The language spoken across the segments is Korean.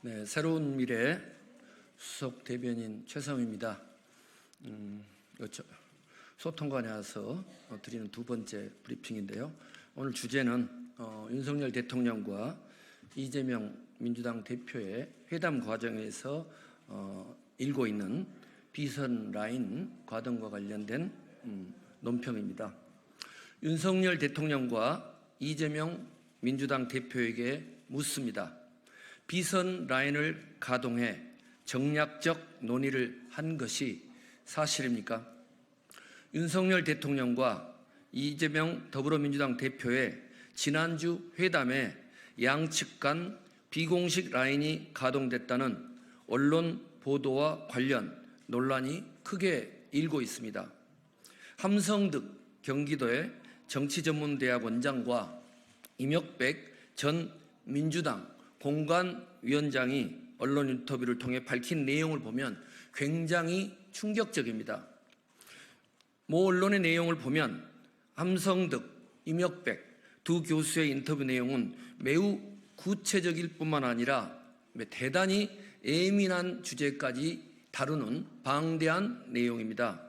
네, 새로운 미래 수석 대변인 최성입니다. 소통관에 와서 드리는 두 번째 브리핑인데요. 오늘 주제는 윤석열 대통령과 이재명 민주당 대표의 회담 과정에서 일고 있는 비선 라인 과정과 관련된 논평입니다. 윤석열 대통령과 이재명 민주당 대표에게 묻습니다. 비선 라인을 가동해 정략적 논의를 한 것이 사실입니까? 윤석열 대통령과 이재명 더불어민주당 대표의 지난주 회담에 양측 간 비공식 라인이 가동됐다는 언론 보도와 관련 논란이 크게 일고 있습니다. 함성득 경기도의 정치전문대학 원장과 임혁백 전 민주당 공관위원장이 언론 인터뷰를 통해 밝힌 내용을 보면 굉장히 충격적입니다. 모 언론의 내용을 보면 함성득, 임혁백 두 교수의 인터뷰 내용은 매우 구체적일 뿐만 아니라 대단히 예민한 주제까지 다루는 방대한 내용입니다.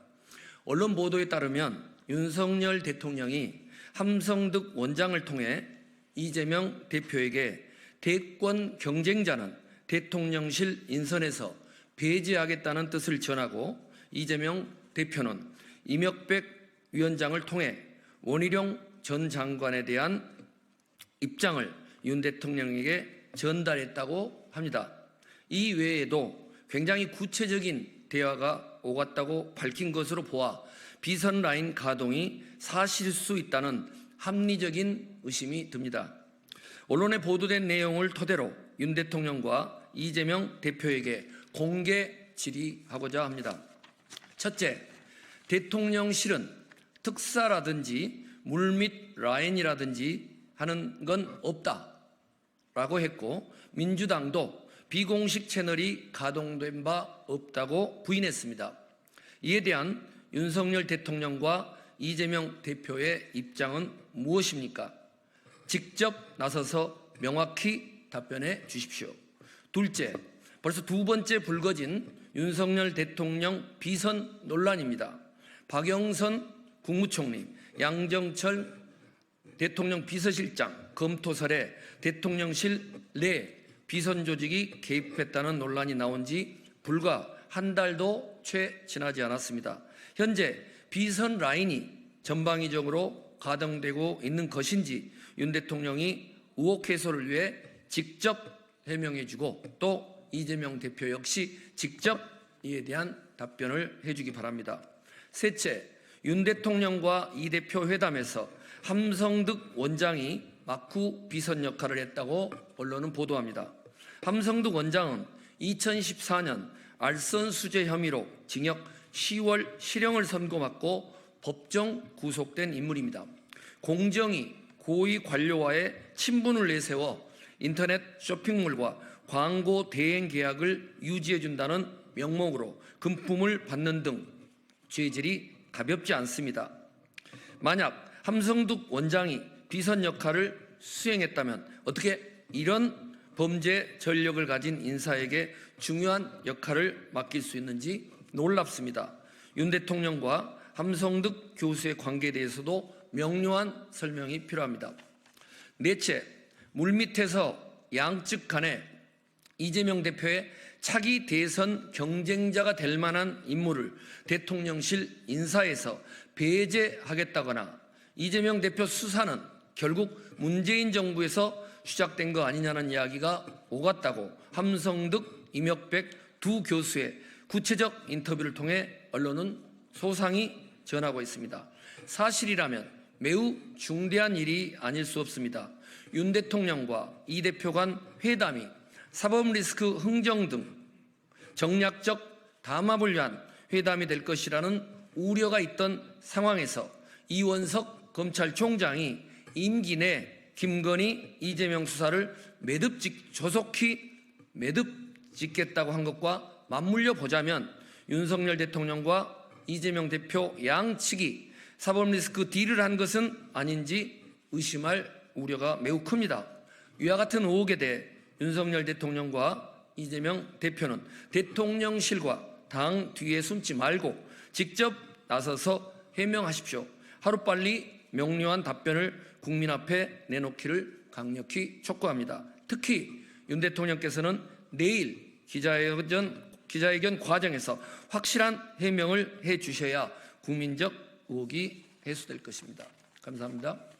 언론 보도에 따르면 윤석열 대통령이 함성득 원장을 통해 이재명 대표에게 대권 경쟁자는 대통령실 인선에서 배제하겠다는 뜻을 전하고 이재명 대표는 임혁백 위원장을 통해 원희룡 전 장관에 대한 입장을 윤 대통령에게 전달했다고 합니다. 이 외에도 굉장히 구체적인 대화가 오갔다고 밝힌 것으로 보아 비선 라인 가동이 사실일 수 있다는 합리적인 의심이 듭니다. 언론에 보도된 내용을 토대로 윤 대통령과 이재명 대표에게 공개 질의하고자 합니다. 첫째, 대통령실은 특사라든지 물밑 라인이라든지 하는 건 없다라고 했고 민주당도 비공식 채널이 가동된 바 없다고 부인했습니다. 이에 대한 윤석열 대통령과 이재명 대표의 입장은 무엇입니까? 직접 나서서 명확히 답변해 주십시오. 둘째, 벌써 두 번째 불거진 윤석열 대통령 비선 논란입니다. 박영선 국무총리, 양정철 대통령 비서실장 검토설에 대통령실 내 비선 조직이 개입했다는 논란이 나온 지 불과 한 달도 채 지나지 않았습니다. 현재 비선 라인이 전방위적으로 가동되고 있는 것인지 윤 대통령이 의혹 해소를 위해 직접 해명해주고 또 이재명 대표 역시 직접 이에 대한 답변을 해주기 바랍니다. 셋째, 윤 대통령과 이 대표 회담에서 함성득 원장이 막후 비선 역할을 했다고 언론은 보도합니다. 함성득 원장은 2014년 알선수재 혐의로 징역 10월 실형을 선고받고 법정 구속된 인물입니다. 공정위 고위 관료와의 친분을 내세워 인터넷 쇼핑몰과 광고 대행 계약을 유지해준다는 명목으로 금품을 받는 등 죄질이 가볍지 않습니다. 만약 함성득 원장이 비선 역할을 수행했다면 어떻게 이런 범죄 전력을 가진 인사에게 중요한 역할을 맡길 수 있는지 놀랍습니다. 윤 대통령과 함성득 교수의 관계에 대해서도 명료한 설명이 필요합니다. 넷째, 물밑에서 양측 간에 이재명 대표의 차기 대선 경쟁자가 될 만한 인물을 대통령실 인사에서 배제하겠다거나 이재명 대표 수사는 결국 문재인 정부에서 시작된 거 아니냐는 이야기가 오갔다고 함성득, 임혁백 두 교수의 구체적 인터뷰를 통해 언론은 소상히 전하고 있습니다. 사실이라면 매우 중대한 일이 아닐 수 없습니다. 윤 대통령과 이 대표 간 회담이 사법리스크 흥정 등 정략적 담합을 위한 회담이 될 것이라는 우려가 있던 상황에서 이원석 검찰총장이 임기 내 김건희, 이재명 수사를 조속히 매듭짓겠다고 한 것과 맞물려 보자면 윤석열 대통령과 이재명 대표 양측이 사법리스크 딜을 한 것은 아닌지 의심할 우려가 매우 큽니다. 이와 같은 의혹에 대해 윤석열 대통령과 이재명 대표는 대통령실과 당 뒤에 숨지 말고 직접 나서서 해명하십시오. 하루빨리 명료한 답변을 국민 앞에 내놓기를 강력히 촉구합니다. 특히 윤 대통령께서는 내일 기자회견 과정에서 확실한 해명을 해 주셔야 국민적 의혹이 해소될 것입니다. 감사합니다.